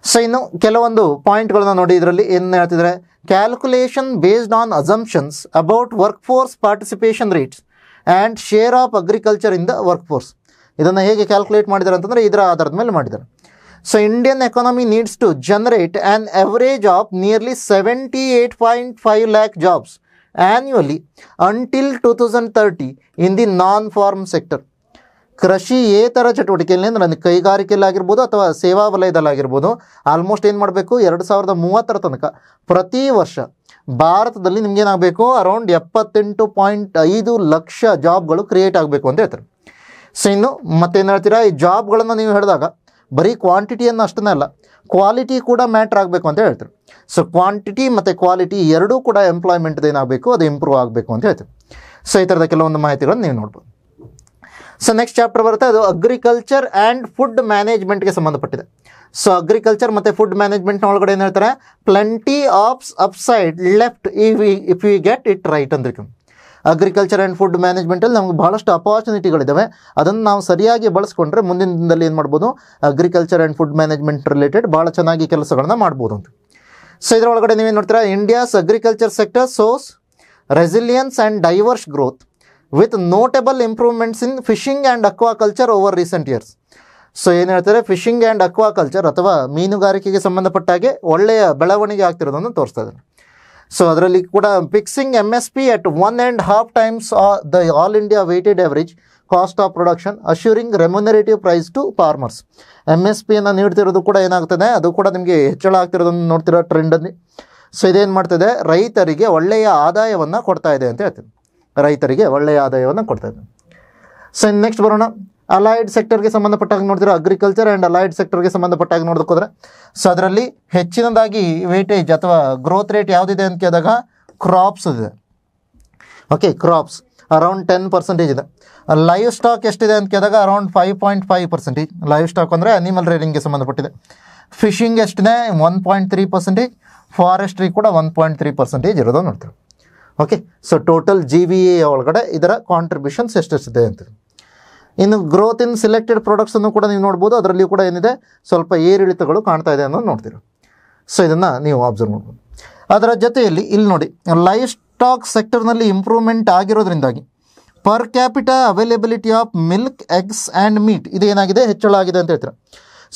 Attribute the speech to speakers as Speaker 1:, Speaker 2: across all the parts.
Speaker 1: So ಇನ್ನು ಕೆಲವೊಂದು ಪಾಯಿಂಟ್ಗಳನ್ನ ನೋಡಿ, ಇದರಲ್ಲಿ ಏನು ಹೇಳ್ತಿದ್ದಾರೆ, calculation based on assumptions about work force participation rates and share of agriculture in the work force. ಇದನ್ನು ಹೇಗೆ ಕ್ಯಾಲ್ಕುಲೇಟ್ ಮಾಡಿದ್ದಾರೆ ಅಂತಂದರೆ ಇದರ ಆಧಾರದ ಮೇಲೆ ಮಾಡಿದ್ದಾರೆ. So Indian economy needs to generate an average of nearly 78.5 lakh jobs annually until 2030 in the non-farm sector. ಕೃಷಿಯೇತರ ಚಟುವಟಿಕೆಯಲ್ಲಿ ಅಂದರೆ ಕೈಗಾರಿಕೆಯಲ್ಲಾಗಿರ್ಬೋದು ಅಥವಾ ಸೇವಾ ವಲಯದಲ್ಲಾಗಿರ್ಬೋದು ಆಲ್ಮೋಸ್ಟ್ ಏನು ಮಾಡಬೇಕು, 2030 ತನಕ ಪ್ರತಿ ವರ್ಷ ಭಾರತದಲ್ಲಿ ನಿಮಗೇನಾಗಬೇಕು, ಅರೌಂಡ್ 78.5 ಲಕ್ಷ ಜಾಬ್ಗಳು ಕ್ರಿಯೇಟ್ ಆಗಬೇಕು ಅಂತ ಹೇಳ್ತಾರೆ. ಸೊ ಇನ್ನು ಮತ್ತೇನು ಹೇಳ್ತೀರಾ, ಈ ಜಾಬ್ಗಳನ್ನು ನೀವು ಹೇಳಿದಾಗ ಬರೀ ಕ್ವಾಂಟಿಟಿಯನ್ನು ಅಷ್ಟೇ ಅಲ್ಲ, ಕ್ವಾಲಿಟಿ ಕೂಡ ಮ್ಯಾಟ್ರ್ ಆಗಬೇಕು ಅಂತ ಹೇಳ್ತಾರೆ. ಸೊ ಕ್ವಾಂಟಿಟಿ ಮತ್ತು ಕ್ವಾಲಿಟಿ ಎರಡೂ ಕೂಡ ಎಂಪ್ಲಾಯ್ಮೆಂಟ್ದು ಏನಾಗಬೇಕು, ಅದು ಇಂಪ್ರೂವ್ ಆಗಬೇಕು ಅಂತ ಹೇಳ್ತಾರೆ. ಸೊ ಈ ಥರದ ಕೆಲವೊಂದು ಮಾಹಿತಿಗಳನ್ನು ನೀವು ನೋಡ್ಬೋದು. ಸೊ ನೆಕ್ಸ್ಟ್ ಚಾಪ್ಟರ್ ಬರುತ್ತೆ, ಅದು ಅಗ್ರಿಕಲ್ಚರ್ ಆ್ಯಂಡ್ ಫುಡ್ ಮ್ಯಾನೇಜ್ಮೆಂಟ್ಗೆ ಸಂಬಂಧಪಟ್ಟಿದೆ. ಸೊ ಅಗ್ರಿಕಲ್ಚರ್ ಮತ್ತು ಫುಡ್ ಮ್ಯಾನೇಜ್ಮೆಂಟ್ನ ಒಳಗಡೆ ಏನು ಹೇಳ್ತಾರೆ, plenty of upside left if we get it right ಅಂದ್ರೆ. ಅಗ್ರಿಕಲ್ಚರ್ ಆ್ಯಂಡ್ ಫುಡ್ ಮ್ಯಾನೇಜ್ಮೆಂಟಲ್ಲಿ ನಮ್ಗೆ ಭಾಳಷ್ಟು ಅಪಾರ್ಚುನಿಟಿಗಳಿದ್ದಾವೆ, ಅದನ್ನು ನಾವು ಸರಿಯಾಗಿ ಬಳಸ್ಕೊಂಡ್ರೆ ಮುಂದಿನ ದಿನದಲ್ಲಿ ಏನು ಮಾಡ್ಬೋದು, agriculture and food management related ಭಾಳ ಚೆನ್ನಾಗಿ ಕೆಲಸಗಳನ್ನ ಮಾಡ್ಬೋದು ಅಂತ. ಸೊ ಇದರೊಳಗಡೆ ನೀವೇನು ನೋಡ್ತೀರಾ, India's agriculture sector shows resilience and diverse growth with notable improvements in fishing and aquaculture over recent years. So ಏನು ಹೇಳ್ತಾರೆ, ಫಿಶಿಂಗ್ ಆ್ಯಂಡ್ ಅಕ್ವಾಕಲ್ಚರ್ ಅಥವಾ ಮೀನುಗಾರಿಕೆಗೆ ಸಂಬಂಧಪಟ್ಟಾಗೆ ಒಳ್ಳೆಯ ಬೆಳವಣಿಗೆ ಆಗ್ತಿರೋದನ್ನು ತೋರಿಸ್ತಾ ಇದ್ದಾರೆ. ಸೊ ಅದರಲ್ಲಿ ಕೂಡ fixing MSP at 1.5 times the all India weighted average cost of production assuring remunerative price to farmers. MSPಯನ್ನು ನೀಡ್ತಿರೋದು ಕೂಡ ಏನಾಗ್ತದೆ, ಅದು ಕೂಡ ನಿಮಗೆ ಹೆಚ್ಚಳ ಆಗ್ತಿರೋದನ್ನು ನೋಡ್ತಿರೋ ಟ್ರೆಂಡಲ್ಲಿ. ಸೊ ಇದೇನು ಮಾಡ್ತದೆ, ರೈತರಿಗೆ ಒಳ್ಳೆಯ ಆದಾಯವನ್ನು ಕೊಡ್ತಾ ಇದೆ ಅಂತ ಹೇಳ್ತೀನಿ, ರೈತರಿಗೆ ಒಳ್ಳೆಯ ಆದಾಯವನ್ನು ಕೊಡ್ತಾ ಇದೆ. ಸೊ ನೆಕ್ಸ್ಟ್ ಬರೋಣ, ಅಲೈಡ್ ಸೆಕ್ಟರ್ಗೆ ಸಂಬಂಧಪಟ್ಟಾಗಿ ನೋಡ್ತಿರೋ ಅಗ್ರಿಕಲ್ಚರ್ ಆ್ಯಂಡ್ ಅಲೈಡ್ ಸೆಕ್ಟರ್ಗೆ ಸಂಬಂಧಪಟ್ಟಾಗಿ ನೋಡೋದಕ್ಕೋದ್ರೆ, ಸೊ ಅದರಲ್ಲಿ ಹೆಚ್ಚಿನದಾಗಿ ವೇಟೇಜ್ ಅಥವಾ ಗ್ರೋತ್ ರೇಟ್ ಯಾವುದಿದೆ ಅಂತ ಕೇಳಿದಾಗ ಕ್ರಾಪ್ಸ್ ಇದೆ. ಓಕೆ, ಕ್ರಾಪ್ಸ್ ಅರೌಂಡ್ 10% ಇದೆ. ಲೈವ್ ಸ್ಟಾಕ್ ಎಷ್ಟಿದೆ ಅಂತ ಕೇಳಿದಾಗ ಅರೌಂಡ್ 5.5%. ಲೈವ್ ಸ್ಟಾಕ್ ಅಂದರೆ ಅನಿಮಲ್ ರೇರಿಂಗ್ಗೆ ಸಂಬಂಧಪಟ್ಟಿದೆ. ಫಿಶಿಂಗ್ ಎಷ್ಟಿದೆ 1.3%. ಫಾರೆಸ್ಟ್ರಿ ಕೂಡ 1.3% ಇರೋದು ನೋಡ್ತೀವಿ. ಓಕೆ, ಸೊ ಟೋಟಲ್ GVA ಒಳಗಡೆ ಇದರ ಕಾಂಟ್ರಿಬ್ಯೂಷನ್ಸ್ ಎಷ್ಟೆಷ್ಟಿದೆ ಅಂತ. ಇನ್ನು ಗ್ರೋತ್ ಇನ್ ಸಿಲೆಕ್ಟೆಡ್ ಪ್ರಾಡಕ್ಟ್ಸನ್ನು ಕೂಡ ನೀವು ನೋಡ್ಬೋದು, ಅದರಲ್ಲಿ ಕೂಡ ಏನಿದೆ ಸ್ವಲ್ಪ ಏರಿಳಿತಗಳು ಕಾಣ್ತಾ ಇದೆ ಅನ್ನೋದು ನೋಡ್ತೀರ. ಸೊ ಇದನ್ನು ನೀವು ಅಬ್ಸರ್ವ್ ಮಾಡ್ಬೋದು. ಅದರ ಜೊತೆಯಲ್ಲಿ ಇಲ್ಲಿ ನೋಡಿ, ಲೈವ್ ಸ್ಟಾಕ್ ಸೆಕ್ಟರ್ನಲ್ಲಿ ಇಂಪ್ರೂವ್ಮೆಂಟ್ ಆಗಿರೋದ್ರಿಂದಾಗಿ per capita availability of milk, eggs and meat ಇದು ಏನಾಗಿದೆ, ಹೆಚ್ಚಳ ಆಗಿದೆ ಅಂತ ಹೇಳ್ತಾರೆ.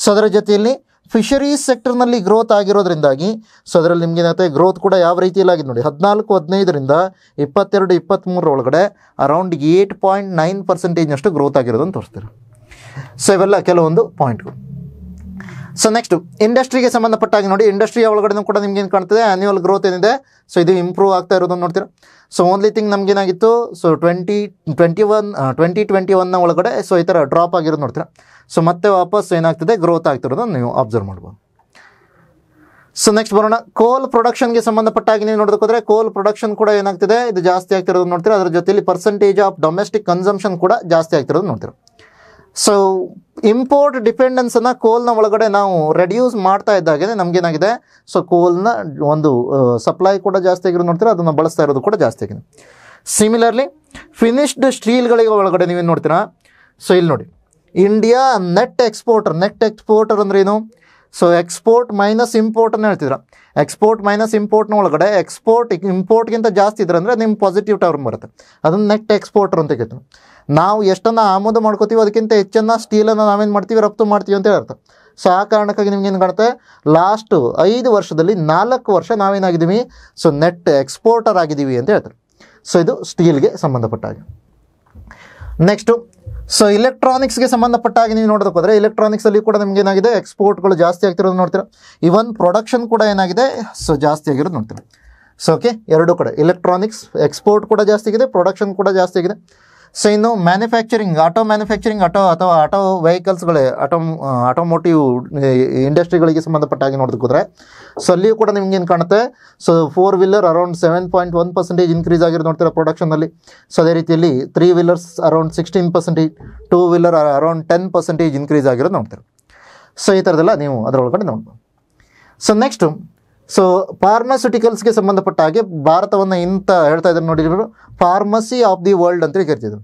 Speaker 1: ಸೊ ಅದರ ಜೊತೆಯಲ್ಲಿ ಫಿಶರೀಸ್ ಸೆಕ್ಟರ್ನಲ್ಲಿ ಗ್ರೋತ್ ಆಗಿರೋದ್ರಿಂದಾಗಿ, ಸೊ ಅದರಲ್ಲಿ ನಿಮ್ಗೆ ಏನಾಗುತ್ತೆ, ಗ್ರೋತ್ ಕೂಡ ಯಾವ ರೀತಿಯಲ್ಲಿ ಆಗಿದೆ ನೋಡಿ, 14-15ರಿಂದ 22-23 ಒಳಗಡೆ ಅರೌಂಡ್ 8.9% ಗ್ರೋತ್ ಆಗಿರೋದನ್ನು ತೋರಿಸ್ತಾರೆ. ಸೊ ಇವೆಲ್ಲ ಕೆಲವೊಂದು ಪಾಯಿಂಟ್ಗಳು. ಸೊ ನೆಕ್ಸ್ಟು ಇಂಡಸ್ಟ್ರಿಗೆ ಸಂಬಂಧಪಟ್ಟಾಗಿ ನೋಡಿ, ಇಂಡಸ್ಟ್ರಿಯ ಒಳಗಡೆ ಕೂಡ ನಿಮ್ಗೆ ಏನು ಕಾಣ್ತದೆ, ಆ್ಯನ್ಯುವಲ್ ಗ್ರೋತ್ ಏನಿದೆ, ಸೊ ಇದು ಇಂಪ್ರೂವ್ ಆಗ್ತಾ ಇರೋದನ್ನು ನೋಡ್ತೀರಾ. ಸೊ ಓನ್ಲಿ ಥಿಂಗ್ ನಮಗೇನಾಗಿತ್ತು, ಸೊ 2021 ಒಳಗಡೆ ಸೊ ಈ ಥರ ಡ್ರಾಪ್ ಆಗಿರೋದು ನೋಡ್ತೀರಾ. ಸೊ ಮತ್ತೆ ವಾಪಸ್ ಏನಾಗ್ತದೆ, ಗ್ರೋತ್ ಆಗ್ತಿರೋದನ್ನು ನೀವು ಅಬ್ಸರ್ವ್ ಮಾಡ್ಬೋದು. ಸೊ ನೆಕ್ಸ್ಟ್ ಬರೋಣ, ಕೋಲ್ ಪ್ರೊಡಕ್ಷನ್ಗೆ ಸಂಬಂಧಪಟ್ಟಾಗಿ ನೀವು ನೋಡೋದಕ್ಕೋದ್ರೆ ಕೋಲ್ ಪ್ರೊಡಕ್ಷನ್ ಕೂಡ ಏನಾಗ್ತಿದೆ, ಇದು ಜಾಸ್ತಿ ಆಗ್ತಿರೋದು ನೋಡ್ತೀರಾ. ಅದರ ಜೊತೆಯಲ್ಲಿ ಪರ್ಸೆಂಟೇಜ್ ಆಫ್ ಡೊಮೆಸ್ಟಿಕ್ ಕನ್ಸಂಪ್ಷನ್ ಕೂಡ ಜಾಸ್ತಿ ಆಗ್ತಿರೋದು ನೋಡ್ತೀರಾ. ಸೊ ಇಂಪೋರ್ಟ್ ಡಿಪೆಂಡೆನ್ಸನ್ನು ಕೋಲ್ನ ಒಳಗಡೆ ನಾವು ರೆಡ್ಯೂಸ್ ಮಾಡ್ತಾ ಇದ್ದಾಗೆ ನಮಗೇನಾಗಿದೆ, ಸೊ ಕೋಲ್ನ ಒಂದು ಸಪ್ಲೈ ಕೂಡ ಜಾಸ್ತಿ ಆಗಿರೋದು ನೋಡ್ತೀರಾ, ಅದನ್ನು ಬಳಸ್ತಾ ಇರೋದು ಕೂಡ ಜಾಸ್ತಿ ಆಗಿದೆ. ಸಿಮಿಲರ್ಲಿ ಫಿನಿಶ್ಡ್ ಸ್ಟೀಲ್ಗಳಿಗೆ ಒಳಗಡೆ ನೀವೇನು ನೋಡ್ತೀರಾ, ಸೊ ಇಲ್ಲಿ ನೋಡಿ, ಇಂಡಿಯಾ ನೆಟ್ ಎಕ್ಸ್ಪೋರ್ಟರ್ ಅಂದ್ರೆ ಏನು, ಸೊ ಎಕ್ಸ್ಪೋರ್ಟ್ ಮೈನಸ್ ಇಂಪೋರ್ಟನ್ನು ಹೇಳ್ತಿದ್ರ. ಎಕ್ಸ್ಪೋರ್ಟ್ ಮೈನಸ್ ಇಂಪೋರ್ಟ್ನ ಒಳಗಡೆ ಎಕ್ಸ್ಪೋರ್ಟ್ ಇಂಪೋರ್ಟ್ಗಿಂತ ಜಾಸ್ತಿ ಇದ್ರೆ ಅಂದರೆ ನಿಮ್ಮ ಪಾಸಿಟಿವ್ ಟರ್ಮ್ ಬರುತ್ತೆ, ಅದನ್ನು ನೆಟ್ ಎಕ್ಸ್ಪೋರ್ಟರ್ ಅಂತ ಕೇಳ್ತೀವಿ. ನಾವು ಎಷ್ಟನ್ನು ಆಮದು ಮಾಡ್ಕೋತೀವಿ ಅದಕ್ಕಿಂತ ಹೆಚ್ಚನ್ನು ಸ್ಟೀಲನ್ನು ನಾವೇನು ಮಾಡ್ತೀವಿ, ರಫ್ತು ಮಾಡ್ತೀವಿ ಅಂತ ಹೇಳ್ತಾರೆ. ಸೊ ಆ ಕಾರಣಕ್ಕಾಗಿ ನಿಮ್ಗೆ ಏನು ಕಾಣುತ್ತೆ, ಲಾಸ್ಟ್ 5 ವರ್ಷದಲ್ಲಿ 4 ವರ್ಷ ನಾವೇನಾಗಿದ್ದೀವಿ, ಸೊ ನೆಟ್ ಎಕ್ಸ್ಪೋರ್ಟರ್ ಆಗಿದ್ದೀವಿ ಅಂತ ಹೇಳ್ತಾರೆ. ಸೊ ಇದು ಸ್ಟೀಲ್ಗೆ ಸಂಬಂಧಪಟ್ಟಾಗಿ. ನೆಕ್ಸ್ಟು ಸೊ ಇಲೆಕ್ಟ್ರಾನಿಕ್ಸ್ಗೆ ಸಂಬಂಧಪಟ್ಟಾಗಿ ನೀವು ನೋಡೋದಕ್ಕೆ ಹೋದರೆ, ಎಲೆಕ್ಟ್ರಾನಿಕ್ಸಲ್ಲಿ ಕೂಡ ನಿಮ್ಗೆ ಏನಾಗಿದೆ, ಎಕ್ಸ್ಪೋರ್ಟ್ಗಳು ಜಾಸ್ತಿ ಆಗ್ತಿರೋದು ನೋಡ್ತೀರಾ. ಇವನ್ ಪ್ರೊಡಕ್ಷನ್ ಕೂಡ ಏನಾಗಿದೆ, ಸೊ ಜಾಸ್ತಿ ಆಗಿರೋದು ನೋಡ್ತೀರಾ. ಸೊ ಓಕೆ, ಎರಡೂ ಕಡೆ ಎಲೆಕ್ಟ್ರಾನಿಕ್ಸ್ ಎಕ್ಸ್ಪೋರ್ಟ್ ಕೂಡ ಜಾಸ್ತಿ ಆಗಿದೆ, ಪ್ರೊಡಕ್ಷನ್ ಕೂಡ ಜಾಸ್ತಿ ಆಗಿದೆ. ಸೊ ಇನ್ನು ಮ್ಯಾನುಫ್ಯಾಕ್ಚರಿಂಗ್, ಅಥವಾ ಆಟೋ ವೆಹಿಕಲ್ಸ್ಗಳೇ ಆಟೋಮೋಟಿವ್ ಇಂಡಸ್ಟ್ರಿಗಳಿಗೆ ಸಂಬಂಧಪಟ್ಟಾಗಿ ನೋಡೋದಕ್ಕೆ ಹೋದರೆ, ಸೊ ಅಲ್ಲಿಯೂ ಕೂಡ ನಿಮ್ಗೇನು ಕಾಣುತ್ತೆ, ಸೊ 4 ವೀಲರ್ ಅರೌಂಡ್ 7.1% ಇನ್ಕ್ರೀಸ್ ಆಗಿರೋದು ನೋಡ್ತೀರಾ ಪ್ರೊಡಕ್ಷನಲ್ಲಿ. ಸೊ ಅದೇ ರೀತಿಯಲ್ಲಿ 3 wheelers around 16%, 2 wheeler around 10% increase ಆಗಿರೋದು ನೋಡ್ತೀರಾ. ಸೊ ಈ ಥರದೆಲ್ಲ ನೀವು ಅದರೊಳಗಡೆ ನೋಡ್ಬೋದು. ಸೊ ನೆಕ್ಸ್ಟು ಸೊ ಫಾರ್ಮಾಸ್ಯೂಟಿಕಲ್ಸ್ಗೆ ಸಂಬಂಧಪಟ್ಟ ಹಾಗೆ ಭಾರತವನ್ನು ಇಂತ ಹೇಳ್ತಾ ಇದ್ದಾರೆ ನೋಡಿ, ಫಾರ್ಮಸಿ ಆಫ್ ದಿ ವರ್ಲ್ಡ್ ಅಂತ ಕರಿತಿದ್ರು.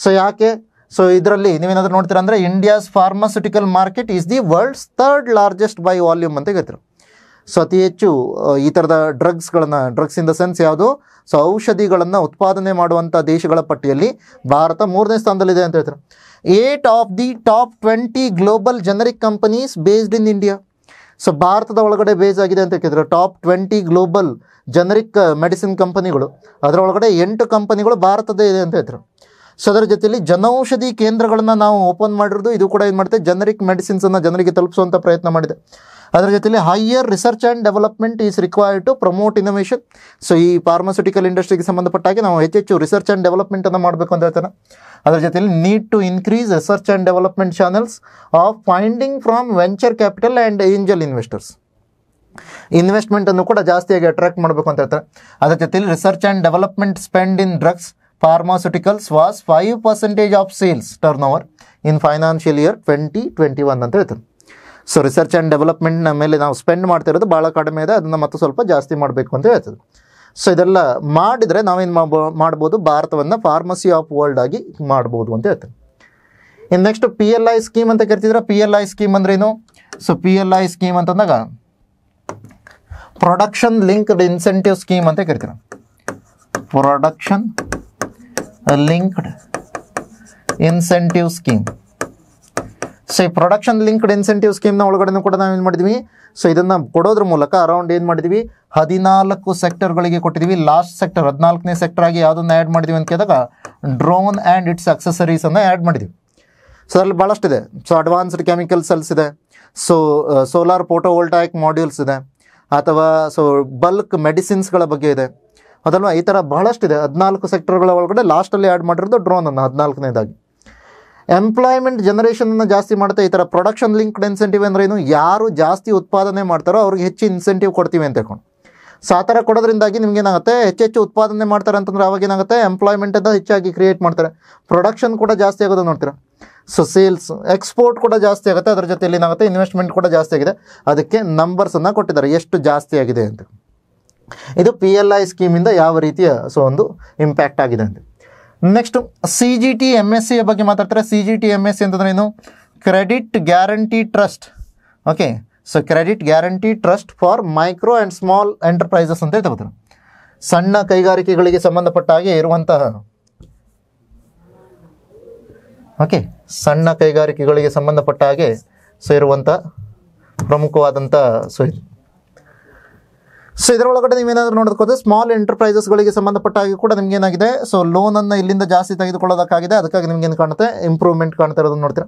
Speaker 1: ಸೊ ಯಾಕೆ, ಸೊ ಇದರಲ್ಲಿ ನೀವೇನಾದರೂ ನೋಡ್ತೀರಾ ಅಂದರೆ India's pharmaceutical market is the world's third largest by volume ಅಂತ ಹೇಳ್ತಾರೆ. ಸೊ ಅತಿ ಹೆಚ್ಚು ಈ ಥರದ ಡ್ರಗ್ಸ್ ಇನ್ ದ ಸೆನ್ಸ್ ಯಾವುದು, ಸೊ ಔಷಧಿಗಳನ್ನು ಉತ್ಪಾದನೆ ಮಾಡುವಂಥ ದೇಶಗಳ ಪಟ್ಟಿಯಲ್ಲಿ ಭಾರತ 3ನೇ ಸ್ಥಾನದಲ್ಲಿದೆ ಅಂತ ಹೇಳ್ತಾರೆ. 8 of the top 20 global generic companies based in India. So ಭಾರತದ ಒಳಗಡೆ ಬೇಸ್ ಆಗಿದೆ ಅಂತ ಕೇಳಿದ್ರೆ ಟಾಪ್ 20 ಗ್ಲೋಬಲ್ ಜನರಿಕ್ ಮೆಡಿಸಿನ್ ಕಂಪನಿಗಳು, ಅದರ ಒಳಗಡೆ 8 ಕಂಪನಿಗಳು ಭಾರತದೇ ಇದೆ ಅಂತ ಹೇಳ್ತಾರೆ. ಸೊ ಅದರ ಜೊತೆಯಲ್ಲಿ ಜನೌಷಧಿ ಕೇಂದ್ರಗಳನ್ನು ನಾವು ಓಪನ್ ಮಾಡಿರೋದು, ಇದು ಕೂಡ ಏನು ಮಾಡುತ್ತೆ, ಜನರಿಕ್ ಮೆಡಿಸಿನ್ಸನ್ನು ಜನರಿಗೆ ತಲುಪಿಸುವಂಥ ಪ್ರಯತ್ನ ಮಾಡಿದೆ. ಅದರ ಜೊತೆಯಲ್ಲಿ higher research and development is required to promote innovation. So ಈ ಫಾರ್ಮಾಸ್ಯೂಟಿಕಲ್ ಇಂಡಸ್ಟ್ರಿಗೆ ಸಂಬಂಧಪಟ್ಟಾಗಿ ನಾವು ಹೆಚ್ಚೆಚ್ಚು ರಿಸರ್ಚ್ ಆ್ಯಂಡ್ ಡೆವಲಪ್ಮೆಂಟನ್ನು ಮಾಡಬೇಕು ಅಂತ ಹೇಳ್ತಾರೆ. ಅದರ ಜೊತೆಯಲ್ಲಿ need to increase research and development channels of funding from venture capital and angel investors. ಇನ್ವೆಸ್ಟ್ಮೆಂಟನ್ನು ಕೂಡ ಜಾಸ್ತಿಯಾಗಿ ಅಟ್ರಾಕ್ಟ್ ಮಾಡಬೇಕು ಅಂತ ಹೇಳ್ತಾರೆ. ಅದರ ಜೊತೆಯಲ್ಲಿ research and development spend in drugs pharmaceuticals was 5% of sales turnover in financial year 2021 ಅಂತ ಹೇಳ್ತಾರೆ. ಸೊ ರಿಸರ್ಚ್ ಆ್ಯಂಡ್ ಡೆವಲಪ್ಮೆಂಟ್ನ ಮೇಲೆ ನಾವು ಸ್ಪೆಂಡ್ ಮಾಡ್ತಿರೋದು ಭಾಳ ಕಡಿಮೆ ಇದೆ, ಅದನ್ನು ಮತ್ತೆ ಸ್ವಲ್ಪ ಜಾಸ್ತಿ ಮಾಡಬೇಕು ಅಂತ ಹೇಳ್ತದೆ. ಸೊ ಇದೆಲ್ಲ ಮಾಡಿದರೆ ನಾವೇನು ಮಾಡ್ಬೋದು, ಭಾರತವನ್ನು ಫಾರ್ಮಸಿ ಆಫ್ ವರ್ಲ್ಡ್ ಆಗಿ ಮಾಡ್ಬೋದು ಅಂತ ಹೇಳ್ತಾರೆ. ಇನ್ನು ನೆಕ್ಸ್ಟ್ PLI ಸ್ಕೀಮ್ ಅಂತ ಕರಿತಿದ್ರೆ, PLI ಸ್ಕೀಮ್ ಅಂದ್ರೇನು? ಸೊ PLI ಸ್ಕೀಮ್ ಅಂತಂದಾಗ ಪ್ರೊಡಕ್ಷನ್ ಲಿಂಕ್ಡ್ ಇನ್ಸೆಂಟಿವ್ ಸ್ಕೀಮ್ ಅಂತ ಕರಿತೀರ. Production linked incentive scheme. So ಈ ಪ್ರೊಡಕ್ಷನ್ ಲಿಂಕ್ಡ್ ಇನ್ಸೆಂಟಿವ್ ಸ್ಕೀಮ್ನ ಒಳಗಡೆ ಕೂಡ ನಾವೇನು ಮಾಡಿದ್ವಿ, ಸೊ ಇದನ್ನು ಕೊಡೋದ್ರ ಮೂಲಕ ಅರೌಂಡ್ ಏನು ಮಾಡಿದ್ವಿ, 14 ಸೆಕ್ಟರ್ಗಳಿಗೆ ಕೊಟ್ಟಿದ್ವಿ. ಲಾಸ್ಟ್ ಸೆಕ್ಟರ್ 14ನೇ ಸೆಕ್ಟರ್ ಆಗಿ ಯಾವುದನ್ನು ಆ್ಯಡ್ ಮಾಡಿದ್ವಿ ಅಂತ ಕೇಳಿದಾಗ ಡ್ರೋನ್ ಆ್ಯಂಡ್ ಇಟ್ಸ್ ಅಕ್ಸೆಸರೀಸನ್ನು ಆ್ಯಡ್ ಮಾಡಿದ್ವಿ. ಸೊ ಅದರಲ್ಲಿ ಭಾಳಷ್ಟಿದೆ. ಸೊ ಅಡ್ವಾನ್ಸ್ಡ್ ಕೆಮಿಕಲ್ ಸೆಲ್ಸ್ ಇದೆ, ಸೊ ಸೋಲಾರ್ ಫೋಟೋವೋಲ್ಟಾಯಿಕ್ ಮಾಡ್ಯೂಲ್ಸ್ ಇದೆ, ಅಥವಾ ಸೊ ಬಲ್ಕ್ ಮೆಡಿಸಿನ್ಸ್ಗಳ ಬಗ್ಗೆ ಇದೆ, ಅದಲ್ವಾ, ಈ ಥರ ಬಹಳಷ್ಟಿದೆ. 14 ಸೆಕ್ಟರ್ಗಳ ಒಳಗಡೆ ಲಾಸ್ಟಲ್ಲಿ ಆ್ಯಡ್ ಮಾಡಿರೋದು ಡ್ರೋನನ್ನು 14ನೇದಾಗಿ. ಎಂಪ್ಲಾಯ್ಮೆಂಟ್ ಜನರೇಷನನ್ನು ಜಾಸ್ತಿ ಮಾಡುತ್ತೆ. ಈ ಥರ ಪ್ರೊಡಕ್ಷನ್ ಲಿಂಕ್ಡ್ ಇನ್ಸೆಂಟಿವ್ ಅಂದರೆ ಏನು, ಯಾರು ಜಾಸ್ತಿ ಉತ್ಪಾದನೆ ಮಾಡ್ತಾರೋ ಅವ್ರಿಗೆ ಹೆಚ್ಚು ಇನ್ಸೆಂಟಿವ್ ಕೊಡ್ತೀವಿ ಅಂತ ಹೇಳ್ಕೊಂಡು. ಸೊ ಆ ಥರ ಕೊಡೋದ್ರಿಂದಾಗಿ ನಿಮಗೇನಾಗುತ್ತೆ, ಹೆಚ್ಚೆಚ್ಚು ಉತ್ಪಾದನೆ ಮಾಡ್ತಾರೆ ಅಂತಂದ್ರೆ ಅವಾಗೇನಾಗುತ್ತೆ, ಎಂಪ್ಲಾಯ್ಮೆಂಟನ್ನು ಹೆಚ್ಚಾಗಿ ಕ್ರಿಯೇಟ್ ಮಾಡ್ತಾರೆ, ಪ್ರೊಡಕ್ಷನ್ ಕೂಡ ಜಾಸ್ತಿ ಆಗೋದು ನೋಡ್ತೀರಾ. ಸೊ ಸೇಲ್ಸ್ ಎಕ್ಸ್ಪೋರ್ಟ್ ಕೂಡ ಜಾಸ್ತಿ ಆಗುತ್ತೆ, ಅದರ ಜೊತೆಯಲ್ಲಿ ಏನಾಗುತ್ತೆ, ಇನ್ವೆಸ್ಟ್ಮೆಂಟ್ ಕೂಡ ಜಾಸ್ತಿ ಆಗಿದೆ. ಅದಕ್ಕೆ ನಂಬರ್ಸನ್ನು ಕೊಟ್ಟಿದ್ದಾರೆ ಎಷ್ಟು ಜಾಸ್ತಿ ಆಗಿದೆ ಅಂತ. ಇದು PLI ಸ್ಕೀಮಿಂದ ಯಾವ ರೀತಿಯ ಸೊ ಒಂದು ಇಂಪ್ಯಾಕ್ಟ್ ಆಗಿದೆ ಅಂತ. ನೆಕ್ಸ್ಟು CGT MSC ಬಗ್ಗೆ ಮಾತಾಡ್ತಾರೆ. CGT MSC ಅಂತಂದ್ರೆ ಏನು, credit guarantee trust. Okay, so credit guarantee trust for micro and small enterprises ಅಂತ ತಗೋತಾರೆ. ಸಣ್ಣ ಕೈಗಾರಿಕೆಗಳಿಗೆ ಸಂಬಂಧಪಟ್ಟ ಹಾಗೆ ಇರುವಂತಹ, ಓಕೆ, ಸಣ್ಣ ಕೈಗಾರಿಕೆಗಳಿಗೆ ಸಂಬಂಧಪಟ್ಟ ಹಾಗೆ ಸೊ ಇರುವಂಥ ಪ್ರಮುಖವಾದಂಥ ಸೊ ಇದು. ಸೊ ಇದರೊಳಗಡೆ ನೀವೇನಾದರೂ ನೋಡೋದಕ್ಕೋದ್ರೆ ಸ್ಮಾಲ್ ಎಂಟರ್ಪ್ರೈಸಸ್ಗಳಿಗೆ ಸಂಬಂಧಪಟ್ಟ ಹಾಗೆ ಕೂಡ ನಿಮಗೇನಾಗಿದೆ, ಸೊ ಲೋನನ್ನು ಇಲ್ಲಿಂದ ಜಾಸ್ತಿ ತೆಗೆದುಕೊಳ್ಳೋದಕ್ಕಾಗಿದೆ. ಅದಕ್ಕಾಗಿ ನಿಮ್ಗೇನು ಕಾಣುತ್ತೆ, ಇಂಪ್ರೂವ್ಮೆಂಟ್ ಕಾಣ್ತಾ ಇರೋದನ್ನು ನೋಡ್ತೀರಾ.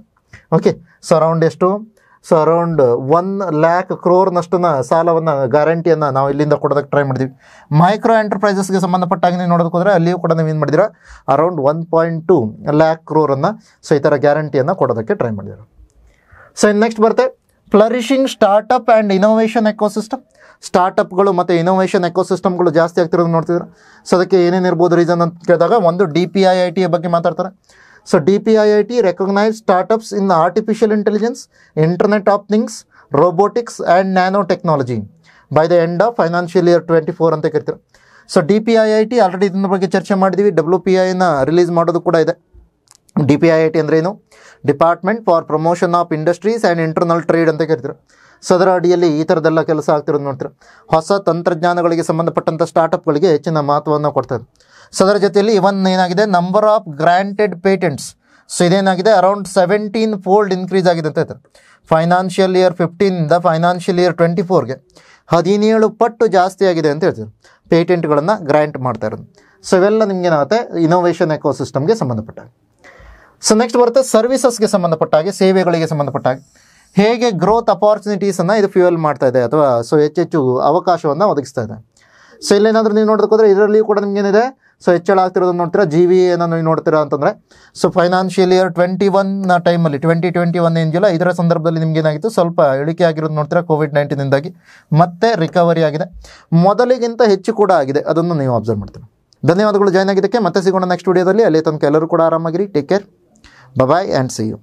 Speaker 1: ಓಕೆ, ಸೊ ಅರೌಂಡ್ ಎಷ್ಟು, ಸೊ ಅರೌಂಡ್ 1 lakh crore ಸಾಲವನ್ನು ಗ್ಯಾರಂಟಿಯನ್ನು ನಾವು ಇಲ್ಲಿಂದ ಕೊಡೋದಕ್ಕೆ ಟ್ರೈ ಮಾಡಿದ್ವಿ. ಮೈಕ್ರೋ ಎಂಟರ್ಪ್ರೈಸಸ್ಗೆ ಸಂಬಂಧಪಟ್ಟಾಗಿ ನೀವು ನೋಡೋದಕ್ಕೆ ಹೋದರೆ ಅಲ್ಲಿಯೂ ಕೂಡ ನೀವು ಏನು ಮಾಡಿದ್ದೀರಾ, ಅರೌಂಡ್ 1.2 lakh crore ಸೊ ಈ ಥರ ಗ್ಯಾರಂಟಿಯನ್ನು ಕೊಡೋದಕ್ಕೆ ಟ್ರೈ ಮಾಡಿದ್ರು. ಸೊ ಇನ್ನು ನೆಕ್ಸ್ಟ್ ಬರುತ್ತೆ flourishing startup and innovation ecosystem. ಸ್ಟಾರ್ಟಪ್ಗಳು ಮತ್ತು ಇನೋವೇಷನ್ ಎಕೋಸಿಸ್ಟಮ್ಗಳು ಜಾಸ್ತಿ ಆಗ್ತಿರೋದು ನೋಡ್ತಿದ್ರು. ಸೊ ಅದಕ್ಕೆ ಏನೇನಿರ್ಬೋದು ರೀಸನ್ ಅಂತ ಕೇಳಿದಾಗ, ಒಂದು DPIIT ಬಗ್ಗೆ ಮಾತಾಡ್ತಾರೆ. So DPIIT recognise startups in artificial intelligence, internet of things, robotics and nano technology by the end of financial year 24 ಅಂತ ಕರಿತಾರೆ. ಸೊ DPIIT ಆಲ್ರೆಡಿ ಇದನ್ನ ಬಗ್ಗೆ ಚರ್ಚೆ ಮಾಡಿದ್ವಿ. WPIನ ರಿಲೀಸ್ ಮಾಡೋದು ಕೂಡ ಇದೆ. DPIIT ಅಂದರೆ ಏನು, department for promotion of industries and internal trade ಅಂತ ಕರಿತಾರೆ. ಸೊ ಅದರ ಅಡಿಯಲ್ಲಿ ಈ ಥರದ್ದೆಲ್ಲ ಕೆಲಸ ಆಗ್ತಿರೋದು ನೋಡ್ತಾರೆ. ಹೊಸ ತಂತ್ರಜ್ಞಾನಗಳಿಗೆ ಸಂಬಂಧಪಟ್ಟಂಥ ಸ್ಟಾರ್ಟಪ್ಗಳಿಗೆ ಹೆಚ್ಚಿನ ಮಹತ್ವವನ್ನು ಕೊಡ್ತಾರೆ. ಸೊ ಅದರ ಜೊತೆಯಲ್ಲಿ ಇವನ್ ಏನಾಗಿದೆ, number of granted patents, so ಇದೇನಾಗಿದೆ, ಅರೌಂಡ್ 17-fold ಇನ್ಕ್ರೀಸ್ ಆಗಿದೆ ಅಂತ ಹೇಳ್ತಾರೆ. ಫೈನಾನ್ಷಿಯಲ್ ಇಯರ್ 15ಇಂದ ಫೈನಾನ್ಷಿಯಲ್ ಇಯರ್ 24ಗೆ 17 ಪಟ್ಟು ಜಾಸ್ತಿ ಆಗಿದೆ ಅಂತ ಹೇಳ್ತಾರೆ ಪೇಟೆಂಟ್ಗಳನ್ನು ಗ್ರ್ಯಾಂಟ್ ಮಾಡ್ತಾ ಇರೋದು. ಸೊ ಇವೆಲ್ಲ ನಿಮಗೇನಾಗುತ್ತೆ, ಇನೋವೇಷನ್ ಎಕೋಸಿಸ್ಟಮ್ಗೆ ಸಂಬಂಧಪಟ್ಟಾಗ. ಸೊ ನೆಕ್ಸ್ಟ್ ಬರುತ್ತೆ ಸರ್ವಿಸಸ್ಗೆ ಸಂಬಂಧಪಟ್ಟ ಹಾಗೆ, ಸೇವೆಗಳಿಗೆ ಸಂಬಂಧಪಟ್ಟ ಹಾಗೆ ಹೇಗೆ ಗ್ರೋತ್ ಅಪಾರ್ಚುನಿಟೀಸನ್ನು ಇದು ಫ್ಯೂಯಲ್ ಮಾಡ್ತಾ ಇದೆ, ಅಥವಾ ಸೊ ಹೆಚ್ಚೆಚ್ಚು ಅವಕಾಶವನ್ನು ಒದಗಿಸ್ತಾ ಇದೆ. ಸೊ ಇಲ್ಲೇನಾದರೂ ನೀವು ನೋಡೋದಕ್ಕೋದ್ರೆ ಇದರಲ್ಲಿಯೂ ಕೂಡ ನಿಮಗೇನಿದೆ, ಸೊ ಹೆಚ್ಚಳ ಆಗ್ತಿರೋದನ್ನು ನೋಡ್ತೀರಾ. GVAನ ನೀವು ನೋಡ್ತೀರಾ ಅಂತಂದರೆ, ಸೊ ಫೈನಾನ್ಷಿಯಲ್ ಇಯರ್ 21 ಟೈಮಲ್ಲಿ 2021 ಏನ್ ಜುಲೈ, ಇದರ ಸಂದರ್ಭದಲ್ಲಿ ನಿಮಗೇನಾಗಿತ್ತು, ಸ್ವಲ್ಪ ಇಳಿಕೆ ಆಗಿರೋದು ನೋಡ್ತೀರಾ COVID-19ಇಂದಾಗಿ. ಮತ್ತೆ ರಿಕವರಿ ಆಗಿದೆ, ಮೊದಲಿಗಿಂತ ಹೆಚ್ಚು ಕೂಡ ಆಗಿದೆ, ಅದನ್ನು ನೀವು ಅಬ್ಸರ್ವ್ ಮಾಡ್ತೀರಾ. ಧನ್ಯವಾದಗಳು ಜಾಯ್ನ್ ಆಗಿದ್ದಕ್ಕೆ. ಮತ್ತೆ ಸಿಗೋಣ ನೆಕ್ಸ್ಟ್ ವಿಡಿಯೋದಲ್ಲಿ. ಅಲ್ಲಿ ತನಕ ಎಲ್ಲರೂ ಕೂಡ ಆರಾಮಾಗಿರಿ. Take care, bye and see you.